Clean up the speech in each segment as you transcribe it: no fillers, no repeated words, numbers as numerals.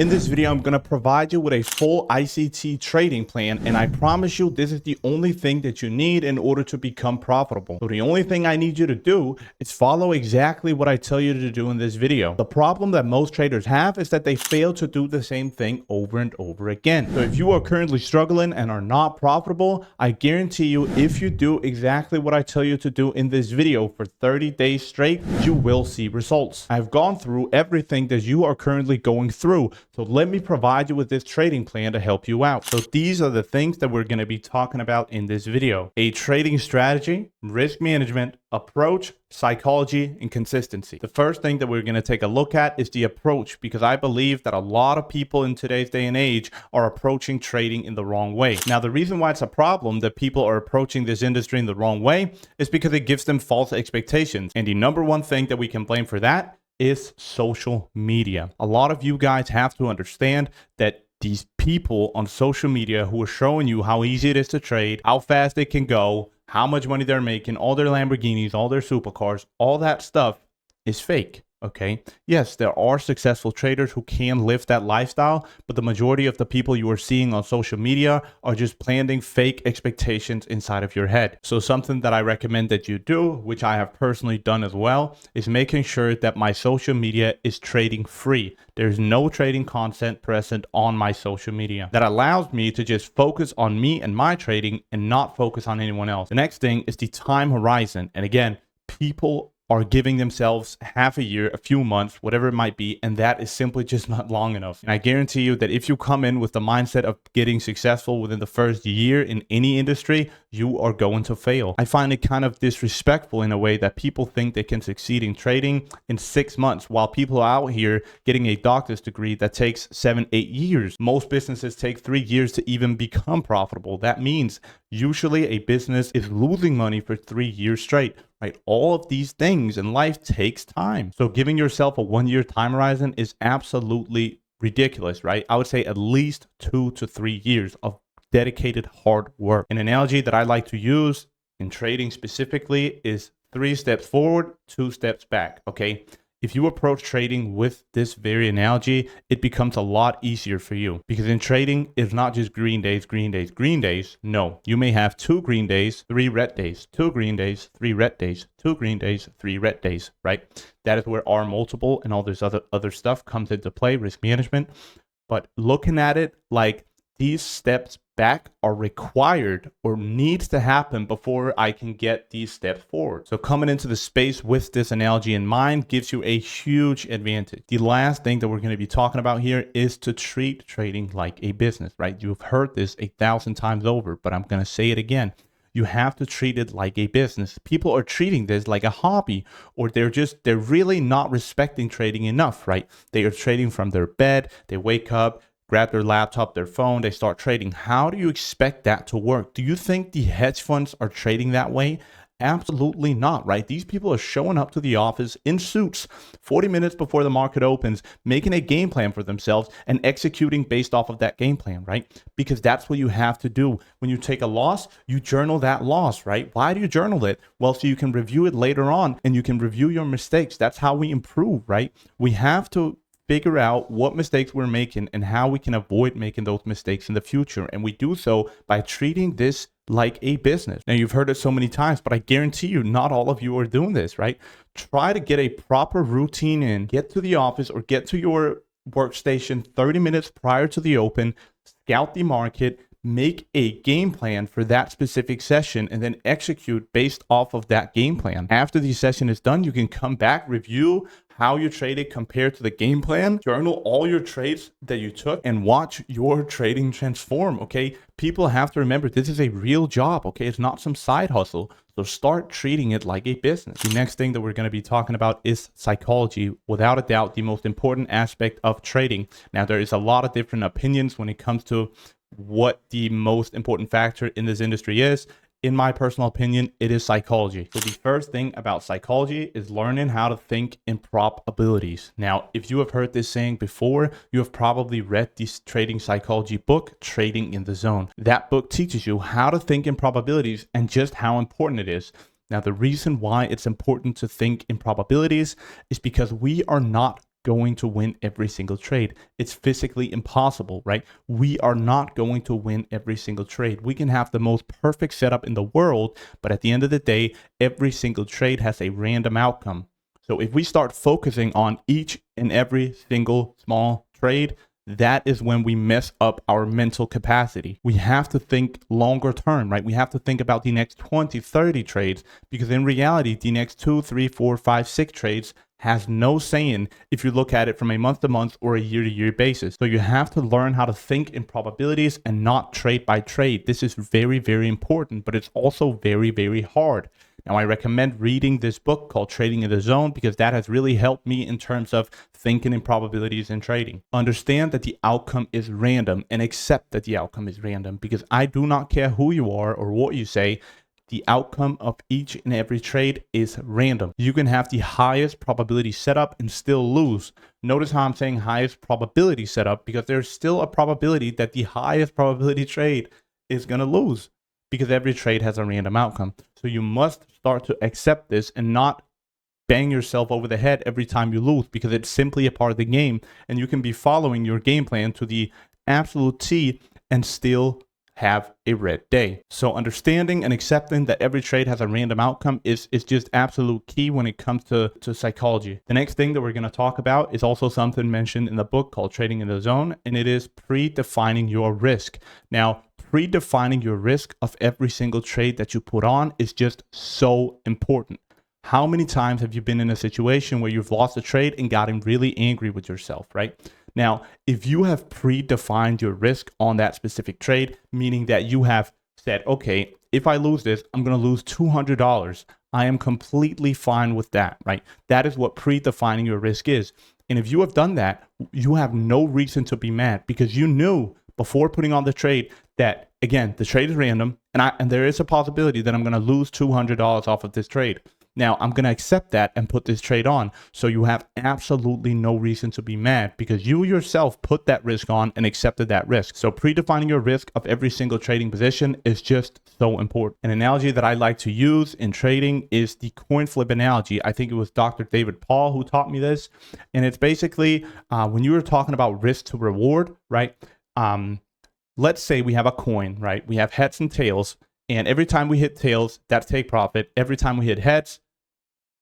In this video, I'm going to provide you with a full ICT trading plan, and I promise you this is the only thing that you need in order to become profitable. So the only thing I need you to do is follow exactly what I tell you to do in this video. The problem that most traders have is that they fail to do the same thing over and over again. So if you are currently struggling and are not profitable, I guarantee you if you do exactly what I tell you to do in this video for 30 days straight, you will see results. I've gone through everything that you are currently going through. So let me provide you with this trading plan to help you out. So these are the things that we're going to be talking about in this video: a trading strategy, risk management, approach, psychology, and consistency. The first thing that we're going to take a look at is the approach, because I believe that a lot of people in today's day and age are approaching trading in the wrong way. Now, the reason why it's a problem that people are approaching this industry in the wrong way is because it gives them false expectations. And the number one thing that we can blame for that is social media. A lot of you guys have to understand that these people on social media who are showing you how easy it is to trade, how fast it can go, how much money they're making, all their Lamborghinis, all their supercars, all that stuff is fake. Okay. Yes, there are successful traders who can live that lifestyle, but the majority of the people you are seeing on social media are just planting fake expectations inside of your head. So something that I recommend that you do, which I have personally done as well, is making sure that my social media is trading free. There's no trading content present on my social media. That allows me to just focus on me and my trading and not focus on anyone else. The next thing is the time horizon. And again, people are giving themselves half a year, a few months, whatever it might be, and that is simply just not long enough. And I guarantee you that if you come in with the mindset of getting successful within the first year in any industry, you are going to fail. I find it kind of disrespectful in a way that people think they can succeed in trading in 6 months, while people are out here getting a doctor's degree that takes 7-8 years. Most businesses take 3 years to even become profitable. That means usually a business is losing money for 3 years straight. Right? All of these things in life takes time. So giving yourself a 1-year time horizon is absolutely ridiculous, right? I would say at least 2 to 3 years of dedicated hard work. An analogy that I like to use in trading specifically is 3 steps forward, 2 steps back. Okay. If you approach trading with this very analogy, it becomes a lot easier for you, because in trading, it's not just green days, green days, green days. No, you may have 2 green days, 3 red days, 2 green days, 3 red days, 2 green days, 3 red days, right? That is where R multiple and all this other stuff comes into play, risk management. But looking at it like these steps back are required or needs to happen before I can get these steps forward. So coming into the space with this analogy in mind gives you a huge advantage. The last thing that we're going to be talking about here is to treat trading like a business, right? You've heard this 1,000 times over, but I'm going to say it again. You have to treat it like a business. People are treating this like a hobby, or they're really not respecting trading enough, right? They are trading from their bed. They wake up, grab their laptop, their phone, they start trading. How do you expect that to work? Do you think the hedge funds are trading that way? Absolutely not, right? These people are showing up to the office in suits 40 minutes before the market opens, making a game plan for themselves and executing based off of that game plan, right? Because that's what you have to do. When you take a loss, you journal that loss, right? Why do you journal it? Well, so you can review it later on and you can review your mistakes. That's how we improve, right? We have to figure out what mistakes we're making and how we can avoid making those mistakes in the future. And we do so by treating this like a business. Now, you've heard it so many times, but I guarantee you not all of you are doing this, right? Try to get a proper routine in, get to the office or get to your workstation 30 minutes prior to the open, scout the market, make a game plan for that specific session, and then execute based off of that game plan. After the session is done, you can come back, review how you traded compared to the game plan, journal all your trades that you took, and watch your trading transform. Okay. People have to remember this is a real job. Okay. It's not some side hustle. So start treating it like a business. The next thing that we're going to be talking about is psychology. Without a doubt, the most important aspect of trading. Now, there is a lot of different opinions when it comes to what the most important factor in this industry is. In my personal opinion, it is psychology. So the first thing about psychology is learning how to think in probabilities. Now, if you have heard this saying before, you have probably read this trading psychology book, Trading in the Zone. That book teaches you how to think in probabilities and just how important it is. Now, the reason why it's important to think in probabilities is because we are not going to win every single trade. It's physically impossible, right? We are not going to win every single trade. We can have the most perfect setup in the world, but at the end of the day, every single trade has a random outcome. So if we start focusing on each and every single small trade, that is when we mess up our mental capacity. We have to think longer term, right? We have to think about the next 20, 30 trades, because in reality, the next 2, 3, 4, 5, 6 trades has no saying if you look at it from a month to month or a year to year basis. So you have to learn how to think in probabilities and not trade by trade. This is very, very important, but it's also very, very hard. Now, I recommend reading this book called Trading in the Zone because that has really helped me in terms of thinking in probabilities and trading. Understand that the outcome is random and accept that the outcome is random, because I do not care who you are or what you say. The outcome of each and every trade is random. You can have the highest probability setup and still lose. Notice how I'm saying highest probability setup, because there's still a probability that the highest probability trade is going to lose, because every trade has a random outcome. So you must start to accept this and not bang yourself over the head every time you lose, because it's simply a part of the game, and you can be following your game plan to the absolute T and still have a red day. So understanding and accepting that every trade has a random outcome is just absolute key when it comes to psychology. The next thing that we're going to talk about is also something mentioned in the book called Trading in the Zone, and it is predefining your risk. Now, predefining your risk of every single trade that you put on is just so important. How many times have you been in a situation where you've lost a trade and gotten really angry with yourself, right? Now, if you have predefined your risk on that specific trade, meaning that you have said, okay, if I lose this, I'm going to lose $200. I am completely fine with that, right? That is what predefining your risk is. And if you have done that, you have no reason to be mad, because you knew before putting on the trade that, again, the trade is random and there is a possibility that I'm going to lose $200 off of this trade. Now, I'm going to accept that and put this trade on. So you have absolutely no reason to be mad, because you yourself put that risk on and accepted that risk. So predefining your risk of every single trading position is just so important. An analogy that I like to use in trading is the coin flip analogy. I think it was Dr. David Paul who taught me this. And it's basically when you were talking about risk to reward, right? Let's say we have a coin, right? We have heads and tails. And every time we hit tails, that's take profit. Every time we hit heads,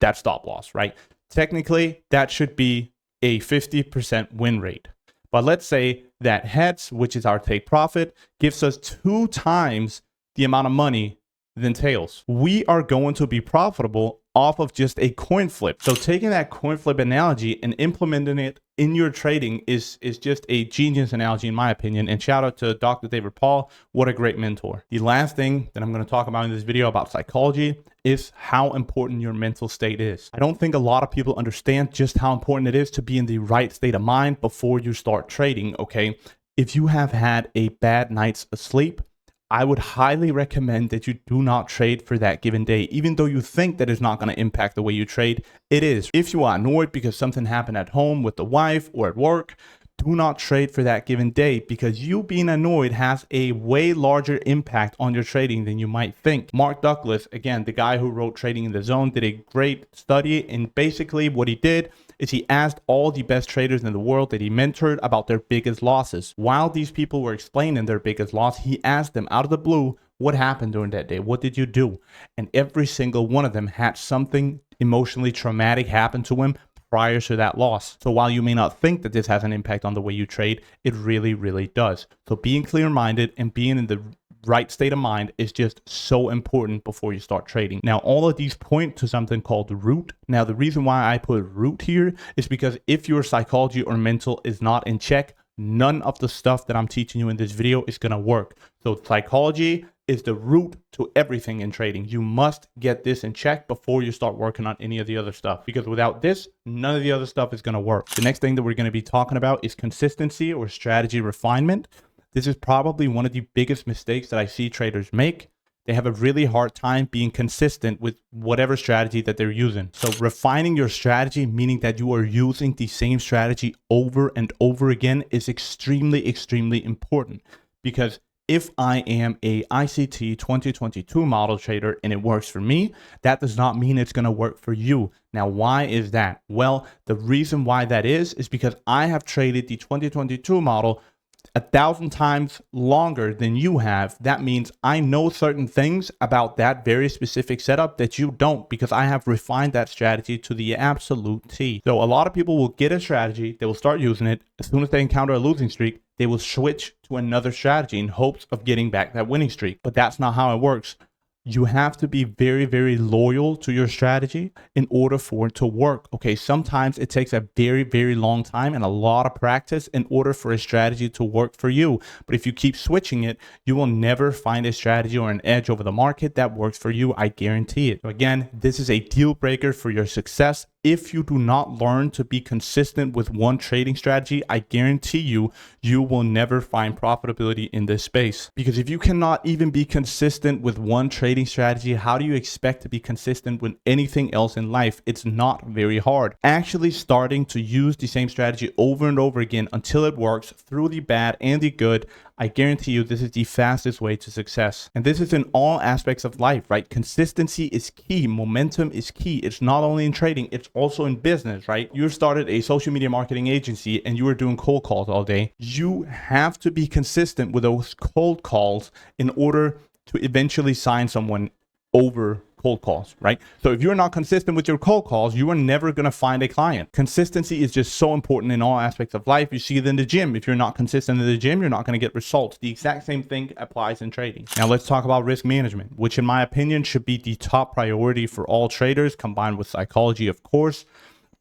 that's stop loss, right? Technically, that should be a 50% win rate. But let's say that heads, which is our take profit, gives us 2 times the amount of money than tails. We are going to be profitable off of just a coin flip. So taking that coin flip analogy and implementing it in your trading is just a genius analogy in my opinion. And shout out to Dr. David Paul. What a great mentor. The last thing that I'm going to talk about in this video about psychology is how important your mental state is. I don't think a lot of people understand just how important it is to be in the right state of mind before you start trading, okay? If you have had a bad night's sleep, I would highly recommend that you do not trade for that given day. Even though you think that it's not going to impact the way you trade, it is. If you are annoyed because something happened at home with the wife or at work, do not trade for that given day, because you being annoyed has a way larger impact on your trading than you might think. Mark Douglas, again, the guy who wrote Trading in the Zone, did a great study, and basically what he did is he asked all the best traders in the world that he mentored about their biggest losses. While these people were explaining their biggest loss, he asked them out of the blue, what happened during that day? What did you do? And every single one of them had something emotionally traumatic happen to him prior to that loss. So while you may not think that this has an impact on the way you trade, it really, really does. So being clear-minded and being in the right state of mind is just so important before you start trading. Now, all of these point to something called root. Now, the reason why I put root here is because if your psychology or mental is not in check, none of the stuff that I'm teaching you in this video is going to work. So psychology is the root to everything in trading. You must get this in check before you start working on any of the other stuff, because without this, none of the other stuff is going to work. The next thing that we're going to be talking about is consistency or strategy refinement. This is probably one of the biggest mistakes that I see traders make. They have a really hard time being consistent with whatever strategy that they're using. So refining your strategy, meaning that you are using the same strategy over and over again, is extremely, extremely important, because if I am a ICT 2022 model trader and it works for me, that does not mean it's going to work for you. Now, why is that? Well, the reason why that is because I have traded the 2022 model 1,000 times longer than you have. That means I know certain things about that very specific setup that you don't, because I have refined that strategy to the absolute T. So a lot of people will get a strategy, they will start using it. As soon as they encounter a losing streak, they will switch to another strategy in hopes of getting back that winning streak. But that's not how it works. You have to be very, very loyal to your strategy in order for it to work. Okay, sometimes it takes a very, very long time and a lot of practice in order for a strategy to work for you. But if you keep switching it, you will never find a strategy or an edge over the market that works for you. I guarantee it. So again, this is a deal breaker for your success. If you do not learn to be consistent with one trading strategy, I guarantee you, you will never find profitability in this space. Because if you cannot even be consistent with one trading strategy, how do you expect to be consistent with anything else in life? It's not very hard. Actually starting to use the same strategy over and over again until it works through the bad and the good, I guarantee you this is the fastest way to success. And this is in all aspects of life, right? Consistency is key. Momentum is key. It's not only in trading, it's also in business, right? You started a social media marketing agency and you were doing cold calls all day. You have to be consistent with those cold calls in order to eventually sign someone over cold calls, right? So if you're not consistent with your cold calls, you are never going to find a client. Consistency is just so important in all aspects of life. You see it in the gym. If you're not consistent in the gym, you're not going to get results. The exact same thing applies in trading. Now let's talk about risk management, which in my opinion should be the top priority for all traders, combined with psychology, of course.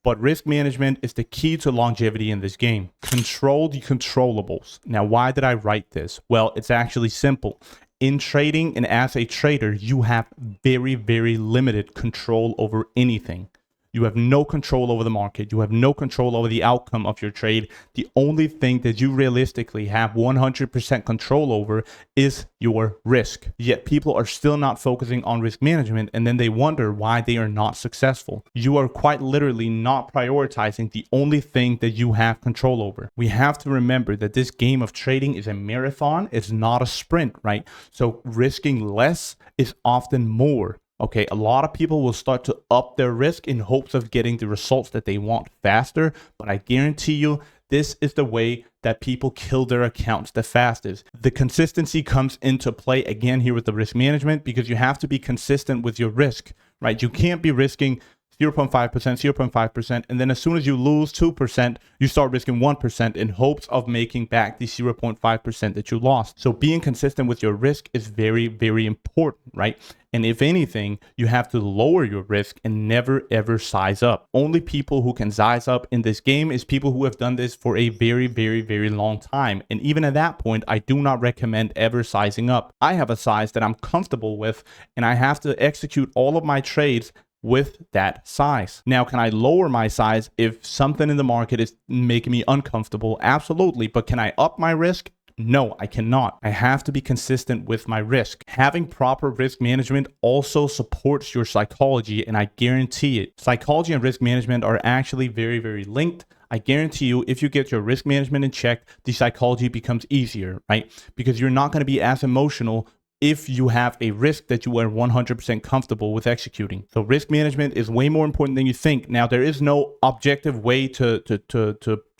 But risk management is the key to longevity in this game. Control the controllables. Now, why did I write this? Well, it's actually simple. In trading and as a trader, you have very, very limited control over anything. You have no control over the market. You have no control over the outcome of your trade. The only thing that you realistically have 100% control over is your risk. Yet people are still not focusing on risk management, and then they wonder why they are not successful. You are quite literally not prioritizing the only thing that you have control over. We have to remember that this game of trading is a marathon. It's not a sprint, right? So risking less is often more. Okay, a lot of people will start to up their risk in hopes of getting the results that they want faster, but I guarantee you, this is the way that people kill their accounts the fastest. The consistency comes into play again here with the risk management, because you have to be consistent with your risk, right? You can't be risking 0.5%, 0.5%, and then as soon as you lose 2%, you start risking 1% in hopes of making back the 0.5% that you lost. So being consistent with your risk is very, very important, right? And if anything, you have to lower your risk and never ever size up. Only people who can size up in this game is people who have done this for a very, very, very long time. And even at that point, I do not recommend ever sizing up. I have a size that I'm comfortable with, and I have to execute all of my trades with that size. Now, can I lower my size if something in the market is making me uncomfortable? Absolutely. But can I up my risk? No, I cannot. I have to be consistent with my risk. Having proper risk management also supports your psychology, and I guarantee it. Psychology and risk management are actually very, very linked. I guarantee you, if you get your risk management in check, the psychology becomes easier, right? Because you're not going to be as emotional if you have a risk that you are 100% comfortable with executing. So risk management is way more important than you think. Now, there is no objective way to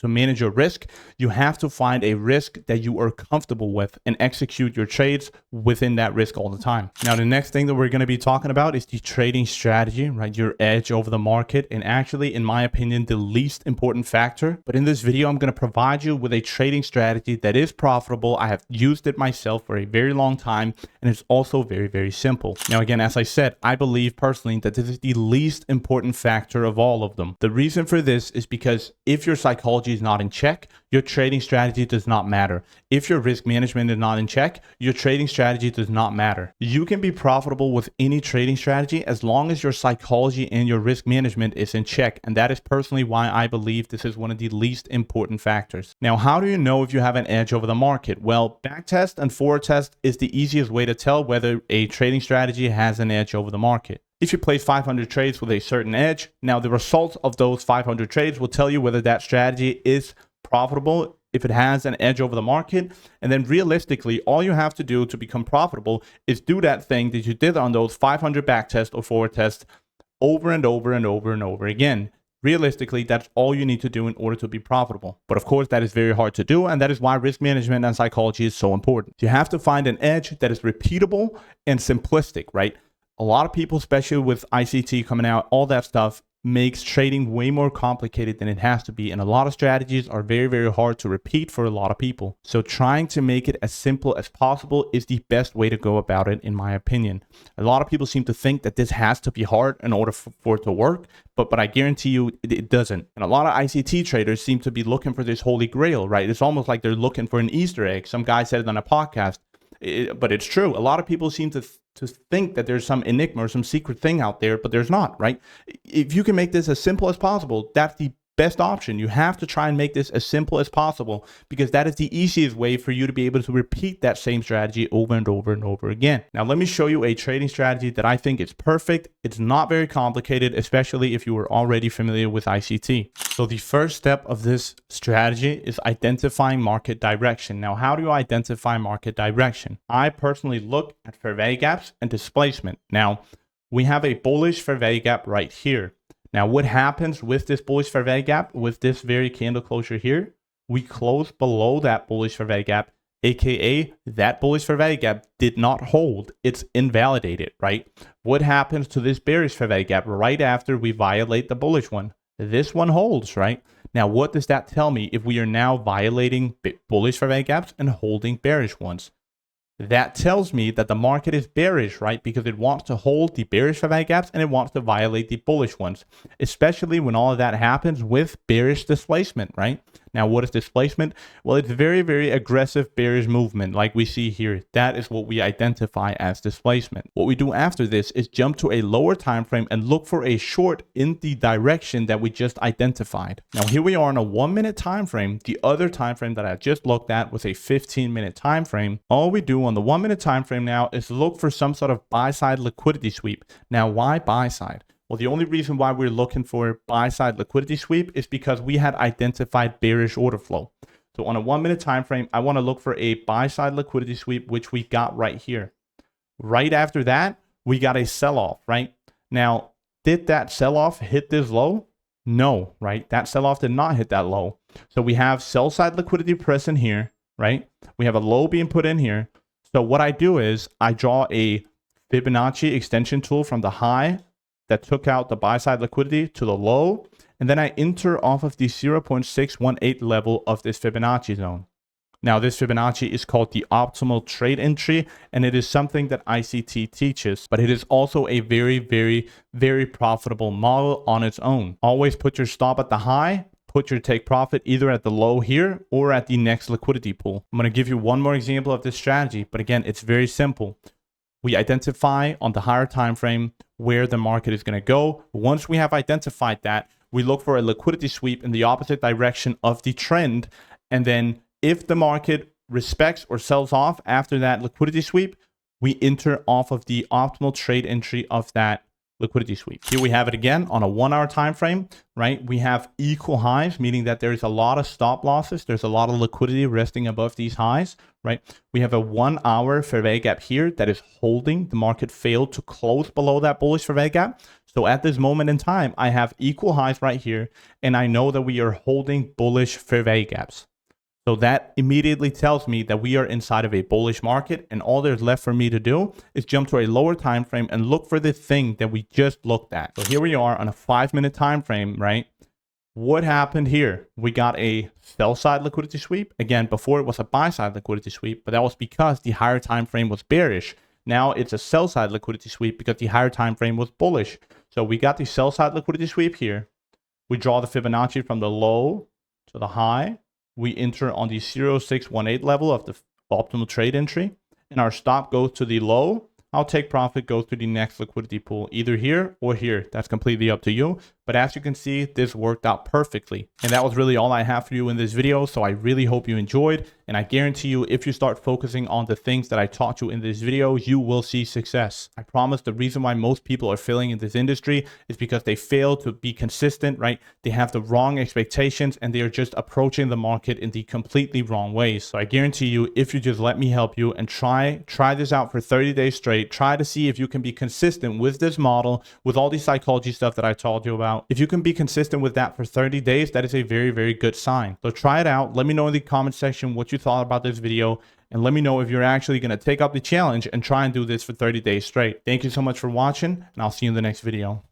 manage your risk. You have to find a risk that you are comfortable with and execute your trades within that risk all the time. Now, the next thing that we're going to be talking about is the trading strategy, right? Your edge over the market. And actually, in my opinion, the least important factor. But in this video, I'm going to provide you with a trading strategy that is profitable. I have used it myself for a very long time, and it's also very, very simple. Now, again, as I said, I believe personally that this is the least important factor of all of them. The reason for this is because if your psychology is not in check, your trading strategy does not matter. If your risk management is not in check, your trading strategy does not matter. You can be profitable with any trading strategy as long as your psychology and your risk management is in check. And that is personally why I believe this is one of the least important factors. Now, how do you know if you have an edge over the market? Well, backtest and forward test is the easiest way to tell whether a trading strategy has an edge over the market. If you place 500 trades with a certain edge, now the results of those 500 trades will tell you whether that strategy is profitable if it has an edge over the market. And then realistically, all you have to do to become profitable is do that thing that you did on those 500 back tests or forward tests over and over and over and over again. Realistically, that's all you need to do in order to be profitable. But of course, that is very hard to do. And that is why risk management and psychology is so important. You have to find an edge that is repeatable and simplistic, right? A lot of people, especially with ICT coming out, all that stuff makes trading way more complicated than it has to be. And a lot of strategies are very, very hard to repeat for a lot of people. So trying to make it as simple as possible is the best way to go about it, in my opinion. A lot of people seem to think that this has to be hard in order for it to work, but I guarantee you it doesn't. And a lot of ICT traders seem to be looking for this holy grail, right? It's almost like they're looking for an Easter egg. Some guy said it on a podcast, but it's true. A lot of people seem to think that there's some enigma or some secret thing out there, but there's not, right? If you can make this as simple as possible, that's the best option. You have to try and make this as simple as possible, because that is the easiest way for you to be able to repeat that same strategy over and over and over again. Now, let me show you a trading strategy that I think is perfect. It's not very complicated, especially if you were already familiar with ICT. So the first step of this strategy is identifying market direction. Now, how do you identify market direction? I personally look at fair value gaps and displacement. Now, we have a bullish fair value gap right here. Now, what happens with this bullish fair value gap, with this very candle closure here? We close below that bullish fair value gap, aka that bullish fair value gap did not hold. It's invalidated, right? What happens to this bearish fair value gap right after we violate the bullish one? This one holds, right? Now, what does that tell me if we are now violating bullish fair value gaps and holding bearish ones? That tells me that the market is bearish, right? Because it wants to hold the bearish fair value gaps and it wants to violate the bullish ones, especially when all of that happens with bearish displacement, right? Now, what is displacement? Well, it's very, very aggressive bearish movement like we see here. That is what we identify as displacement. What we do after this is jump to a lower time frame and look for a short in the direction that we just identified. Now, here we are on a 1 minute time frame. The other time frame that I just looked at was a 15-minute time frame. All we do on the 1 minute time frame now is look for some sort of buy side liquidity sweep. Now, why buy side? Well, the only reason why we're looking for buy side liquidity sweep is because we had identified bearish order flow. So on a 1 minute time frame, I want to look for a buy side liquidity sweep, which we got right here. Right after that, we got a sell off, right? Now, did that sell off hit this low? No, right? That sell off did not hit that low. So we have sell side liquidity present here, right? We have a low being put in here. So what I do is I draw a Fibonacci extension tool from the high that took out the buy side liquidity to the low, and then I enter off of the 0.618 level of this Fibonacci zone. Now, this Fibonacci is called the optimal trade entry, and it is something that ICT teaches, but it is also a very, very, very profitable model on its own. Always put your stop at the high, put your take profit either at the low here or at the next liquidity pool. I'm going to give you one more example of this strategy, but again, it's very simple. We identify on the higher time frame where the market is going to go. Once we have identified that, we look for a liquidity sweep in the opposite direction of the trend. And then if the market respects or sells off after that liquidity sweep, we enter off of the optimal trade entry of that liquidity sweep. Here we have it again on a 1 hour time frame, right? We have equal highs, meaning that there's a lot of stop losses. There's a lot of liquidity resting above these highs, right? We have a 1 hour fair value gap here that is holding. The market failed to close below that bullish fair value gap. So at this moment in time, I have equal highs right here, and I know that we are holding bullish fair value gaps. So that immediately tells me that we are inside of a bullish market, and all there's left for me to do is jump to a lower time frame and look for the thing that we just looked at. So here we are on a 5 minute time frame, right? What happened here? We got a sell side liquidity sweep. Again, before it was a buy side liquidity sweep, but that was because the higher time frame was bearish. Now it's a sell side liquidity sweep because the higher time frame was bullish. So we got the sell side liquidity sweep here. We draw the Fibonacci from the low to the high. We enter on the 0.618 level of the optimal trade entry, and our stop goes to the low. I'll take profit, go to the next liquidity pool, either here or here. That's completely up to you. But as you can see, this worked out perfectly. And that was really all I have for you in this video. So I really hope you enjoyed. And I guarantee you, if you start focusing on the things that I taught you in this video, you will see success. I promise the reason why most people are failing in this industry is because they fail to be consistent, right? They have the wrong expectations and they are just approaching the market in the completely wrong ways. So I guarantee you, if you just let me help you and try this out for 30 days straight, try to see if you can be consistent with this model, with all the psychology stuff that I told you about. If you can be consistent with that for 30 days, that is a very, very good sign. So try it out. Let me know in the comment section what you thought about this video, and let me know if you're actually going to take up the challenge and try and do this for 30 days straight. Thank you so much for watching, and I'll see you in the next video.